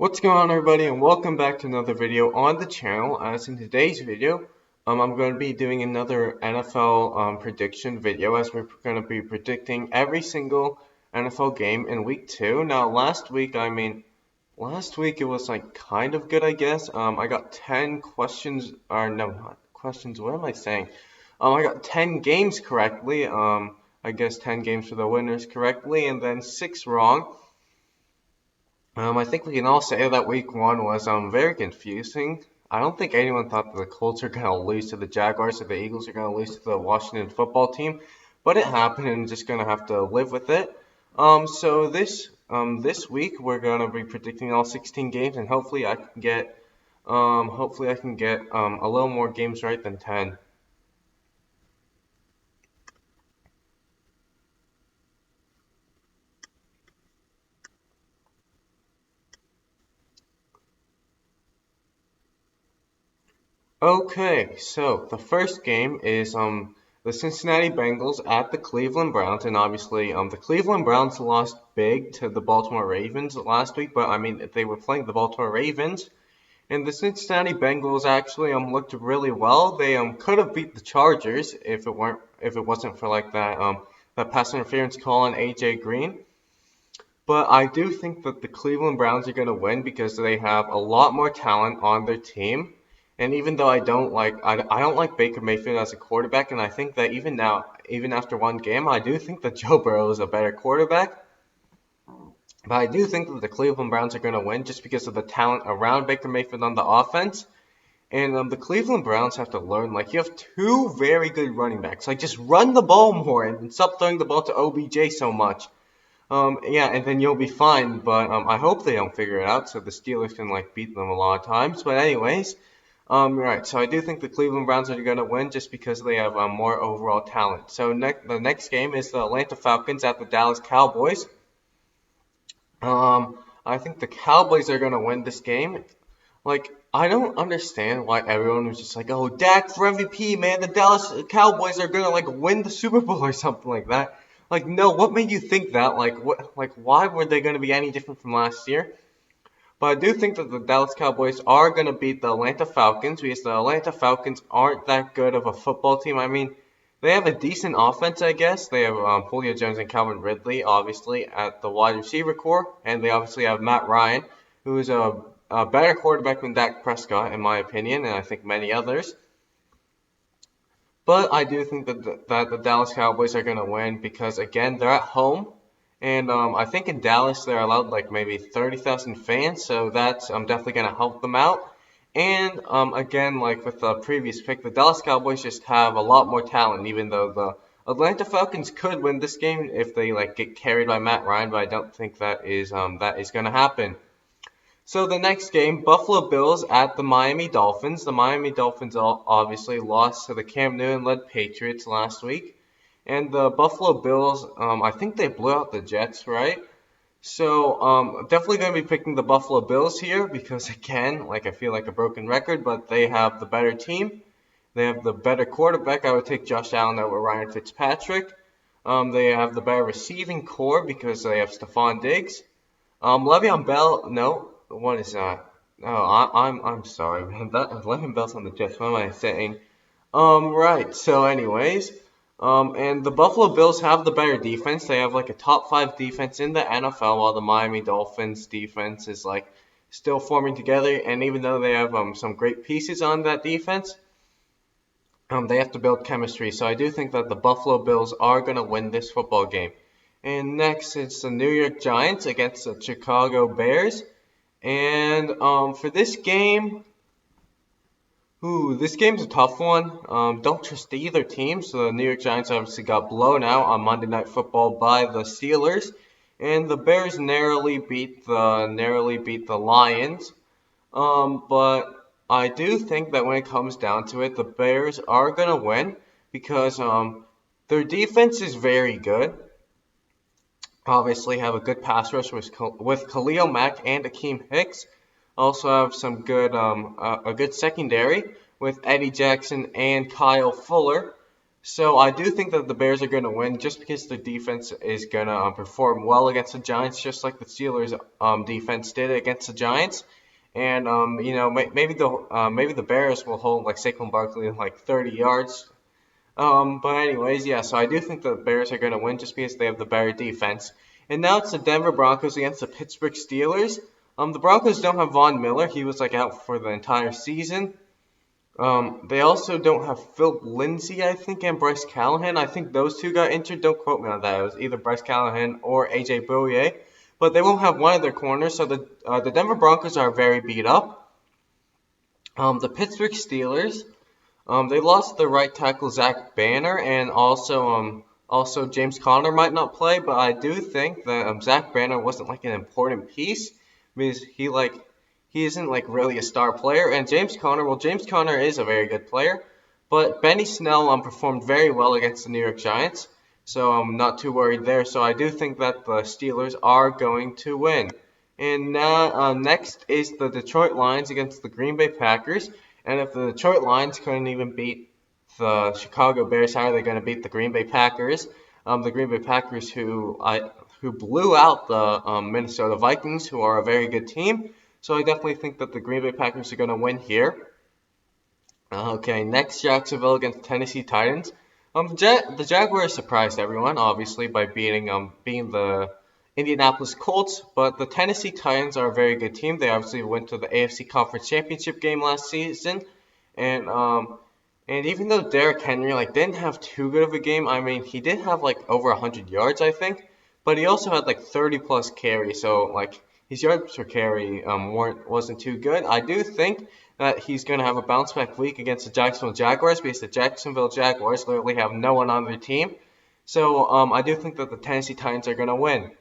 What's going on, everybody, and welcome back to another video on the channel. As in today's video, I'm going to be doing another NFL prediction video, as we're going to be predicting every single NFL game in week 2. Now, last week it was like kind of good, I guess. I got 10 questions, or no, not questions, what am I saying? I got 10 games correctly, I guess 10 games for the winners correctly, and then 6 wrong. I think we can all say that week 1 was very confusing. I don't think anyone thought that the Colts are going to lose to the Jaguars or the Eagles are going to lose to the Washington football team, but it happened and just going to have to live with it. So this week we're going to be predicting all 16 games, and hopefully I can get a little more games right than 10. Okay, so the first game is the Cincinnati Bengals at the Cleveland Browns, and obviously the Cleveland Browns lost big to the Baltimore Ravens last week, but I mean they were playing the Baltimore Ravens, and the Cincinnati Bengals actually looked really well. They could have beat the Chargers if it wasn't for like that pass interference call on AJ Green. But I do think that the Cleveland Browns are going to win because they have a lot more talent on their team. And even though I don't like Baker Mayfield as a quarterback, and I think that even now, even after one game, I do think that Joe Burrow is a better quarterback. But I do think that the Cleveland Browns are going to win just because of the talent around Baker Mayfield on the offense. And the Cleveland Browns have to learn, like, you have two very good running backs. Like, just run the ball more and stop throwing the ball to OBJ so much. Yeah, and then you'll be fine, but I hope they don't figure it out so the Steelers can like beat them a lot of times. But anyways, right, so I do think the Cleveland Browns are going to win just because they have more overall talent. So the next game is the Atlanta Falcons at the Dallas Cowboys. I think the Cowboys are going to win this game. Like, I don't understand why everyone was just like, oh, Dak for MVP, man, the Dallas Cowboys are going to like win the Super Bowl or something like that. Like, no, what made you think that? Why were they going to be any different from last year? But I do think that the Dallas Cowboys are going to beat the Atlanta Falcons because the Atlanta Falcons aren't that good of a football team. I mean, they have a decent offense, I guess. They have Julio Jones and Calvin Ridley, obviously, at the wide receiver core. And they obviously have Matt Ryan, who is a better quarterback than Dak Prescott, in my opinion, and I think many others. But I do think that the Dallas Cowboys are going to win because, again, they're at home. And I think in Dallas they're allowed like maybe 30,000 fans, so that's definitely going to help them out. And again, like with the previous pick, the Dallas Cowboys just have a lot more talent, even though the Atlanta Falcons could win this game if they like get carried by Matt Ryan, but I don't think that is going to happen. So the next game, Buffalo Bills at the Miami Dolphins. The Miami Dolphins obviously lost to the Cam Newton-led Patriots last week. And the Buffalo Bills, I think they blew out the Jets, right? So definitely going to be picking the Buffalo Bills here because, again, like I feel like a broken record, but they have the better team. They have the better quarterback. I would take Josh Allen over Ryan Fitzpatrick. They have the better receiving core because they have Stephon Diggs. Le'Veon Bell, no. What is that? Oh, I'm sorry, man. Le'Veon Bell's on the Jets. What am I saying? Right. So, anyways, and the Buffalo Bills have the better defense. They have like a top 5 defense in the NFL, while the Miami Dolphins defense is like still forming together. And even though they have some great pieces on that defense, they have to build chemistry. So I do think that the Buffalo Bills are gonna win this football game. And next, it's the New York Giants against the Chicago Bears. And for this game, this game's a tough one. Don't trust either team. So the New York Giants obviously got blown out on Monday Night Football by the Steelers, and the Bears narrowly beat the Lions. But I do think that when it comes down to it, the Bears are gonna win because their defense is very good. Obviously have a good pass rush with Khalil Mack and Akeem Hicks. Also have some good a good secondary with Eddie Jackson and Kyle Fuller. So I do think that the Bears are going to win just because the defense is going to perform well against the Giants, just like the Steelers defense did against the Giants. And maybe the Bears will hold like Saquon Barkley like 30 yards. But anyways, yeah. So I do think the Bears are going to win just because they have the better defense. And now it's the Denver Broncos against the Pittsburgh Steelers. The Broncos don't have Von Miller. He was like out for the entire season. They also don't have Philip Lindsay, I think, and Bryce Callahan. I think those two got injured. Don't quote me on that. It was either Bryce Callahan or AJ Bouye. But they won't have one of their corners, so the Denver Broncos are very beat up. The Pittsburgh Steelers, they lost their right tackle Zach Banner, and also James Conner might not play. But I do think that Zach Banner wasn't like an important piece because he isn't like really a star player. And James Conner is a very good player, but Benny Snell performed very well against the New York Giants, so I'm not too worried there. So I do think that the Steelers are going to win. And now next is the Detroit Lions against the Green Bay Packers. And if the Detroit Lions couldn't even beat the Chicago Bears, how are they going to beat the Green Bay Packers? The Green Bay Packers who blew out the Minnesota Vikings, who are a very good team. So I definitely think that the Green Bay Packers are going to win here. Okay, next Jacksonville against Tennessee Titans. The Jaguars surprised everyone, obviously, by beating the Indianapolis Colts, but the Tennessee Titans are a very good team. They obviously went to the AFC Conference Championship game last season, and even though Derrick Henry didn't have too good of a game, I mean he did have over 100 yards, I think, but he also had 30 plus carries, so his yards per carry wasn't too good. I do think that he's going to have a bounce back week against the Jacksonville Jaguars because the Jacksonville Jaguars literally have no one on their team. So I do think that the Tennessee Titans are going to win.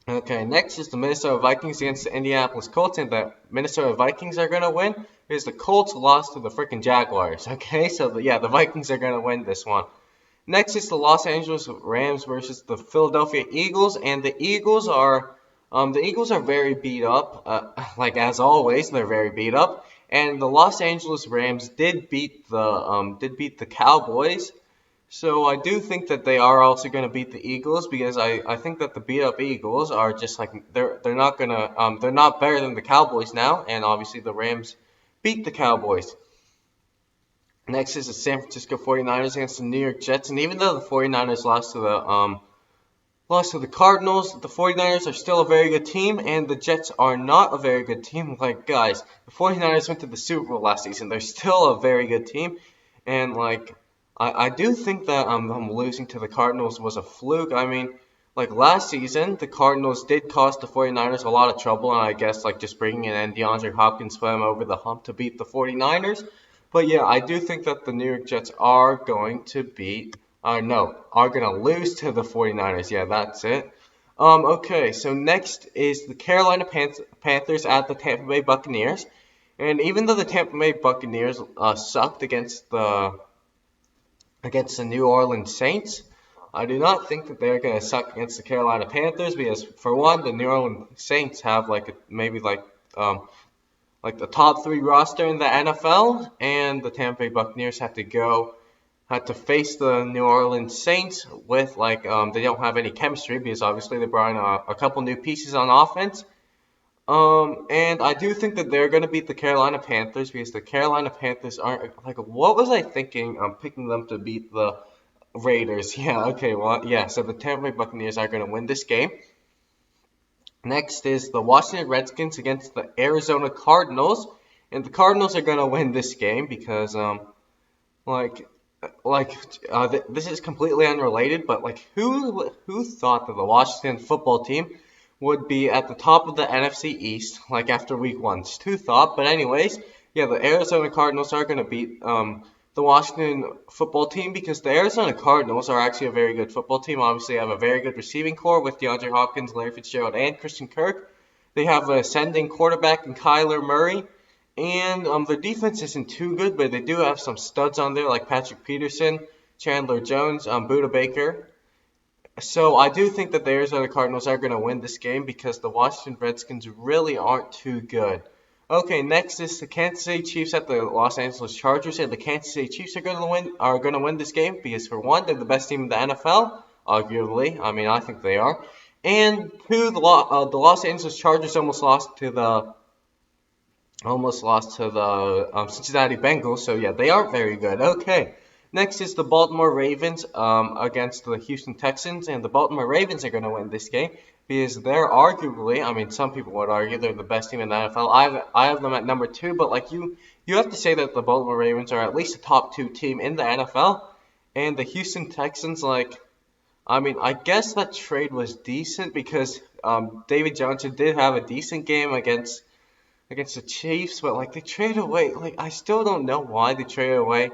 Okay, next is the Minnesota Vikings against the Indianapolis Colts, and the Minnesota Vikings are going to win because the Colts lost to the freaking Jaguars. Okay, so the Vikings are going to win this one. Next is the Los Angeles Rams versus the Philadelphia Eagles, and the Eagles are very beat up. As always, they're very beat up. And the Los Angeles Rams did beat the Cowboys. So I do think that they are also going to beat the Eagles because I think that the beat up Eagles are just they're not better than the Cowboys now, and obviously the Rams beat the Cowboys. Next is the San Francisco 49ers against the New York Jets, and even though the 49ers lost to the Cardinals, the 49ers are still a very good team, and the Jets are not a very good team. Guys, the 49ers went to the Super Bowl last season. They're still a very good team, and I do think that them losing to the Cardinals was a fluke. I mean, last season, the Cardinals did cost the 49ers a lot of trouble, and I guess just bringing in DeAndre Hopkins put them over the hump to beat the 49ers. But yeah, I do think that the New York Jets are going to lose to the 49ers. Yeah, that's it. Okay, so next is the Carolina Panthers at the Tampa Bay Buccaneers. And even though the Tampa Bay Buccaneers sucked against the New Orleans Saints, I do not think that they're going to suck against the Carolina Panthers because, for one, the New Orleans Saints have the top 3 roster in the NFL, and the Tampa Bay Buccaneers had to face the New Orleans Saints with they don't have any chemistry because obviously they brought in a couple new pieces on offense. And I do think that they're going to beat the Carolina Panthers because the Carolina Panthers aren't what was I thinking? Picking them to beat the Raiders. Yeah, okay, well, yeah. So the Tampa Bay Buccaneers are going to win this game. Next is the Washington Redskins against the Arizona Cardinals, and the Cardinals are going to win this game because this is completely unrelated, but who thought that the Washington football team would be at the top of the NFC East after week 1? Just who thought? But anyways, yeah, the Arizona Cardinals are going to beat the Washington football team because the Arizona Cardinals are actually a very good football team. Obviously, they have a very good receiving core with DeAndre Hopkins, Larry Fitzgerald, and Christian Kirk. They have an ascending quarterback in Kyler Murray. And their defense isn't too good, but they do have some studs on there like Patrick Peterson, Chandler Jones, Budda Baker. So I do think that the Arizona Cardinals are going to win this game because the Washington Redskins really aren't too good. Okay, next is the Kansas City Chiefs at the Los Angeles Chargers, and the Kansas City Chiefs are gonna win this game because for one, they're the best team in the NFL, arguably. I mean, I think they are. And two, the Los Angeles Chargers almost lost to the Cincinnati Bengals. So yeah, they aren't very good. Okay. Next is the Baltimore Ravens against the Houston Texans, and the Baltimore Ravens are going to win this game because they're arguably, I mean, some people would argue they're the best team in the NFL. I have them at number 2, but like you have to say that the Baltimore Ravens are at least a top 2 team in the NFL, and the Houston Texans, like, I mean, I guess that trade was decent because David Johnson did have a decent game against the Chiefs, but like they traded away. Like I still don't know why they traded away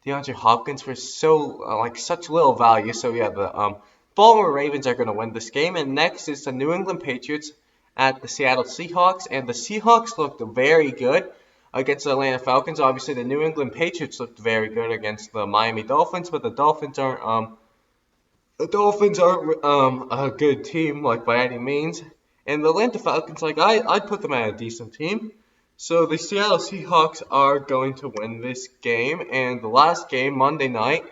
DeAndre Hopkins for so like such little value. So yeah, the Baltimore Ravens are going to win this game. And next is the New England Patriots at the Seattle Seahawks, and the Seahawks looked very good against the Atlanta Falcons. Obviously, the New England Patriots looked very good against the Miami Dolphins, but the Dolphins aren't a good team, like, by any means. And the Atlanta Falcons, like, I'd put them at a decent team. So the Seattle Seahawks are going to win this game. And the last game, Monday night,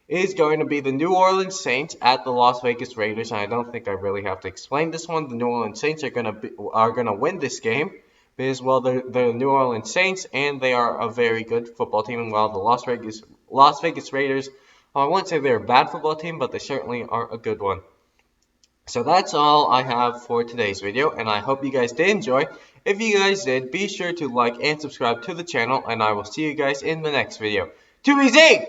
is going to be the New Orleans Saints at the Las Vegas Raiders. And I don't think I really have to explain this one. The New Orleans Saints are gonna win this game because, well, they're the New Orleans Saints, and they are a very good football team. And while the Las Vegas Raiders, I wouldn't say they're a bad football team, but they certainly are a good one. So that's all I have for today's video, and I hope you guys did enjoy. If you guys did, be sure to like and subscribe to the channel, and I will see you guys in the next video. Too easy!